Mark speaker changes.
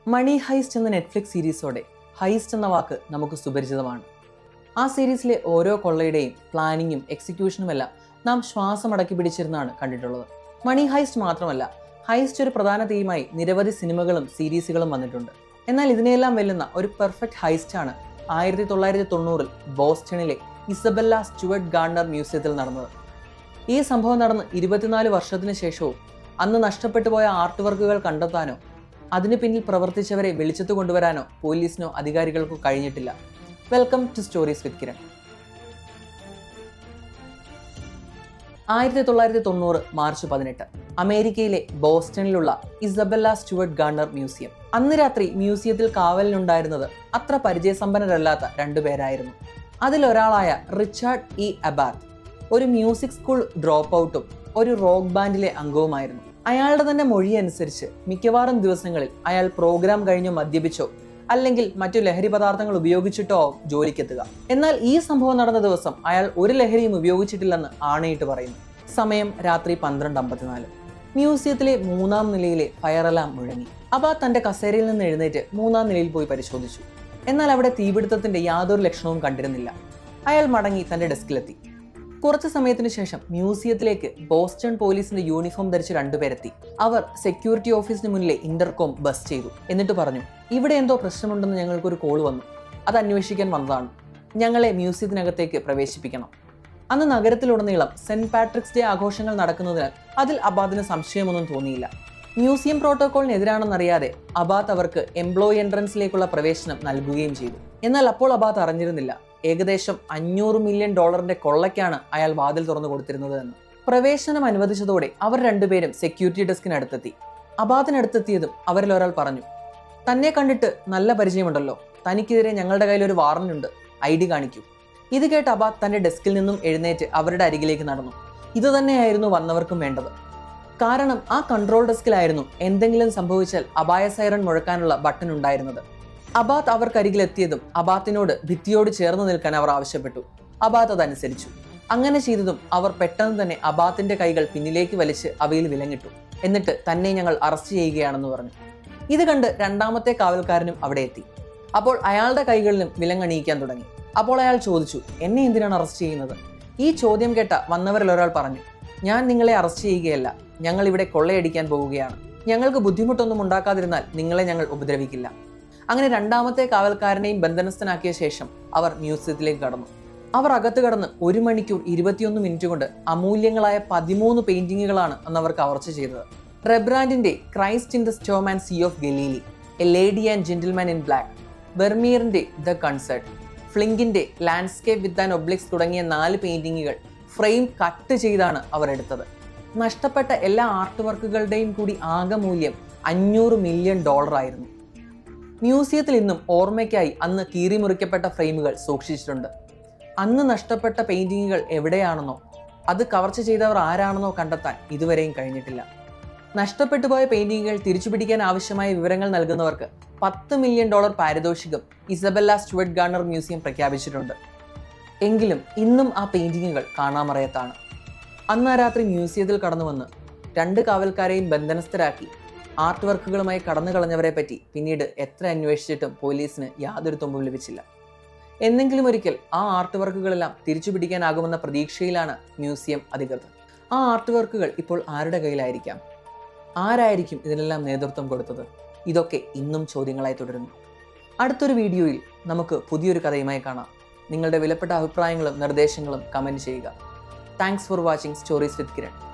Speaker 1: മണി heist എന്ന Netflix സീരീസോടെ heist എന്ന വാക്ക് നമുക്ക് സുപരിചിതമാണ്. ആ സീരീസിലെ ഓരോ കൊള്ളയുടെയും പ്ലാനിങ്ങും എക്സിക്യൂഷനുമെല്ലാം നാം ശ്വാസമടക്കി പിടിച്ചിരുന്നാണ് കണ്ടിട്ടുള്ളത്. മണി ഹൈസ്റ്റ് മാത്രമല്ല, ഹൈസ്റ്റ് ഒരു പ്രധാന തീമായി നിരവധി സിനിമകളും സീരീസുകളും വന്നിട്ടുണ്ട്. എന്നാൽ ഇതിനെല്ലാം വെല്ലുന്ന ഒരു പെർഫെക്റ്റ് ഹൈസ്റ്റാണ് 1990 ബോസ്റ്റണിലെ ഇസബെല്ല സ്റ്റുവർട്ട് ഗാർണർ മ്യൂസിയത്തിൽ നടന്നത്. ഈ സംഭവം നടന്ന് 24 വർഷത്തിന് ശേഷവും അന്ന് നഷ്ടപ്പെട്ടു പോയ ആർട്ട് വർക്കുകൾ കണ്ടെത്താനോ അതിന് പിന്നിൽ പ്രവർത്തിച്ചവരെ വെളിച്ചത്ത് കൊണ്ടുവരാനോ പോലീസിനോ അധികാരികൾക്കോ കഴിഞ്ഞിട്ടില്ല. Welcome to stories with Kiran. 1990 March 18 അമേരിക്കയിലെ ബോസ്റ്റണിലുള്ള ഇസബെല്ല സ്റ്റുവർട്ട് ഗാർണർ മ്യൂസിയം. അന്ന് രാത്രി മ്യൂസിയത്തിൽ കാവലിനുണ്ടായിരുന്നത് അത്ര പരിചയസമ്പന്നരല്ലാത്ത 2 പേരായിരുന്നു. അതിലൊരാളായ റിച്ചാർഡ് ഇ അബാത്ത് ഒരു മ്യൂസിക് സ്കൂൾ ഡ്രോപ്പ് ഔട്ടും ഒരു റോക്ക് ബാൻഡിലെ അംഗവുമായിരുന്നു. അയാളുടെ തന്നെ മൊഴി അനുസരിച്ച് മിക്കവാറും ദിവസങ്ങളിൽ അയാൾ പ്രോഗ്രാം കഴിഞ്ഞോ മദ്യപിച്ചോ അല്ലെങ്കിൽ മറ്റു ലഹരി പദാർത്ഥങ്ങൾ ഉപയോഗിച്ചിട്ടോ ജോലിക്കെത്തുക. എന്നാൽ ഈ സംഭവം നടന്ന ദിവസം അയാൾ ഒരു ലഹരിയും ഉപയോഗിച്ചിട്ടില്ലെന്ന് ആണയിട്ട് പറയുന്നു. സമയം രാത്രി 12:54. മ്യൂസിയത്തിലെ 3-ാം നിലയിലെ ഫയർ അലാം മുഴങ്ങി. അബാത്ത് തന്റെ കസേരയിൽ നിന്ന് എഴുന്നേറ്റ് 3-ാം നിലയിൽ പോയി പരിശോധിച്ചു. എന്നാൽ അവിടെ തീപിടുത്തത്തിന്റെ യാതൊരു ലക്ഷണവും കണ്ടിരുന്നില്ല. അയാൾ മടങ്ങി തന്റെ ഡെസ്കിലെത്തി. കുറച്ചു സമയത്തിന് ശേഷം മ്യൂസിയത്തിലേക്ക് ബോസ്റ്റൺ പോലീസിന്റെ യൂണിഫോം ധരിച്ച് 2 പേരെത്തി. അവർ സെക്യൂരിറ്റി ഓഫീസിന് മുന്നിലെ ഇന്റർകോം ബസ് ചെയ്തു. എന്നിട്ട് പറഞ്ഞു, ഇവിടെ എന്തോ പ്രശ്നമുണ്ടെന്ന് ഞങ്ങൾക്കൊരു കോൾ വന്നു. അത് അന്വേഷിക്കാൻ വന്നതാണ്. ഞങ്ങളെ മ്യൂസിയത്തിനകത്തേക്ക് പ്രവേശിപ്പിക്കണം. അന്ന് നഗരത്തിലുടനീളം സെന്റ് പാട്രിക്സ് ഡേ ആഘോഷങ്ങൾ നടക്കുന്നതിനാൽ അതിൽ അബാദിന് സംശയമൊന്നും തോന്നിയില്ല. മ്യൂസിയം പ്രോട്ടോകോളിനെതിരാണെന്നറിയാതെ അബാത്ത് അവർക്ക് എംപ്ലോയി എൻട്രൻസിലേക്കുള്ള പ്രവേശനം നൽകുകയും ചെയ്തു. എന്നാൽ അപ്പോൾ അബാത്ത് അറിഞ്ഞിരുന്നില്ല ഏകദേശം $500 മില്യൺ കൊള്ളയ്ക്കാണ് അയാൾ വാതിൽ തുറന്നു കൊടുത്തിരുന്നത് എന്ന്. പ്രവേശനം അനുവദിച്ചതോടെ അവർ 2 പേരും സെക്യൂരിറ്റി ഡെസ്കിനടുത്തെത്തി. അബാത്തിനടുത്തെത്തിയതും അവരിൽ ഒരാൾ പറഞ്ഞു, തന്നെ കണ്ടിട്ട് നല്ല പരിചയമുണ്ടല്ലോ, തനിക്കെതിരെ ഞങ്ങളുടെ കയ്യിൽ ഒരു വാറന്റ് ഉണ്ട്, ID കാണിക്കൂ. ഇത് കേട്ട് അബാത്ത് തന്റെ ഡെസ്കിൽ നിന്നും എഴുന്നേറ്റ് അവരുടെ അരികിലേക്ക് നടന്നു. ഇത് തന്നെയായിരുന്നു വന്നവർക്കും വേണ്ടത്. കാരണം ആ കൺട്രോൾ ഡെസ്കിലായിരുന്നു എന്തെങ്കിലും സംഭവിച്ചാൽ അപായ സൈറൺ മുഴക്കാനുള്ള ബട്ടൺ ഉണ്ടായിരുന്നത്. അബാത്ത് അവർക്കരികിലെത്തിയതും അബാത്തിനോട് ഭിത്തിയോട് ചേർന്ന് നിൽക്കാൻ അവർ ആവശ്യപ്പെട്ടു. അബാത്ത് അതനുസരിച്ചു. അങ്ങനെ ചെയ്തതും അവർ പെട്ടെന്ന് തന്നെ അബാത്തിന്റെ കൈകൾ പിന്നിലേക്ക് വലിച്ച് അവയിൽ വിലങ്ങിട്ടു. എന്നിട്ട് തന്നെ ഞങ്ങൾ അറസ്റ്റ് ചെയ്യുകയാണെന്ന് പറഞ്ഞു. ഇത് കണ്ട് 2-ാമത്തെ കാവൽക്കാരനും അവിടെ എത്തി. അപ്പോൾ അയാളുടെ കൈകളിലും വിലങ്ങണിയിക്കാൻ തുടങ്ങി. അപ്പോൾ അയാൾ ചോദിച്ചു, എന്നെ എന്തിനാണ് അറസ്റ്റ് ചെയ്യുന്നത്? ഈ ചോദ്യം കേട്ട വന്നവരിൽ ഒരാൾ പറഞ്ഞു, ഞാൻ നിങ്ങളെ അറസ്റ്റ് ചെയ്യുകയല്ല, ഞങ്ങൾ ഇവിടെ കൊള്ളയടിക്കാൻ പോവുകയാണ്. ഞങ്ങൾക്ക് ബുദ്ധിമുട്ടൊന്നും ഉണ്ടാക്കാതിരുന്നാൽ നിങ്ങളെ ഞങ്ങൾ ഉപദ്രവിക്കില്ല. അങ്ങനെ 2-ാമത്തെ കാവൽക്കാരനെയും ബന്ധനസ്ഥനാക്കിയ ശേഷം അവർ മ്യൂസിയത്തിലേക്ക് കടന്നു. അവർ അകത്ത് കടന്ന് 1 മണിക്കൂർ 21 മിനിറ്റ് കൊണ്ട് അമൂല്യങ്ങളായ 13 പെയിന്റിങ്ങുകളാണ് അന്ന് അവർ കവർച്ച ചെയ്തത്. റെബ്രാൻഡിന്റെ Christ in the storm and sea of Galilee, a lady and gentleman in black, വെർമിയറിന്റെ ദ കൺസേർട്ട്, ഫ്ലിങ്കിന്റെ ലാൻഡ്സ്കേപ്പ് വിത്ത് ആൻ ഒബ്ലിക്സ് തുടങ്ങിയ 4 പെയിന്റിങ്ങുകൾ ഫ്രെയിം കട്ട് ചെയ്താണ് അവർ എടുത്തത്. നഷ്ടപ്പെട്ട എല്ലാ ആർട്ട് വർക്കുകളുടെയും കൂടി ആകെ മൂല്യം $500 മില്യൺ ആയിരുന്നു. മ്യൂസിയത്തിൽ ഇന്നും ഓർമ്മയ്ക്കായി അന്ന് കീറിമുറിക്കപ്പെട്ട ഫ്രെയിമുകൾ സൂക്ഷിച്ചിട്ടുണ്ട്. അന്ന് നഷ്ടപ്പെട്ട പെയിന്റിങ്ങുകൾ എവിടെയാണെന്നോ അത് കവർച്ച ചെയ്തവർ ആരാണെന്നോ കണ്ടെത്താൻ ഇതുവരെയും കഴിഞ്ഞിട്ടില്ല. നഷ്ടപ്പെട്ടു പോയ പെയിന്റിങ്ങുകൾ തിരിച്ചുപിടിക്കാൻ ആവശ്യമായ വിവരങ്ങൾ നൽകുന്നവർക്ക് $10 മില്യൺ പാരിതോഷികം ഇസബെല്ല സ്റ്റുവർട്ട് ഗാർണർ മ്യൂസിയം പ്രഖ്യാപിച്ചിട്ടുണ്ട്. എങ്കിലും ഇന്നും ആ പെയിന്റിങ്ങുകൾ കാണാമറയത്താണ്. അന്ന് ആ രാത്രി മ്യൂസിയത്തിൽ കടന്നു വന്ന് 2 കാവൽക്കാരെയും ബന്ധനസ്ഥരാക്കി ആർട്ട് വർക്കുകളുമായി കടന്നു കളഞ്ഞവരെ പറ്റി പിന്നീട് എത്ര അന്വേഷിച്ചിട്ടും പോലീസിന് യാതൊരു തുമ്പും ലഭിച്ചില്ല. എന്നെങ്കിലും ഒരിക്കൽ ആ ആർട്ട് വർക്കുകളെല്ലാം തിരിച്ചു പിടിക്കാനാകുമെന്ന പ്രതീക്ഷയിലാണ് മ്യൂസിയം അധികൃതർ. ആ ആർട്ട് വർക്കുകൾ ഇപ്പോൾ ആരുടെ കയ്യിലായിരിക്കാം? ആരായിരിക്കും ഇതിനെല്ലാം നേതൃത്വം കൊടുത്തത്? ഇതൊക്കെ ഇന്നും ചോദ്യങ്ങളായി തുടരുന്നു. അടുത്തൊരു വീഡിയോയിൽ നമുക്ക് പുതിയൊരു കഥയുമായി കാണാം. നിങ്ങളുടെ വിലപ്പെട്ട അഭിപ്രായങ്ങളും നിർദ്ദേശങ്ങളും കമൻറ്റ് ചെയ്യുക. Thanks for watching stories with Kiran.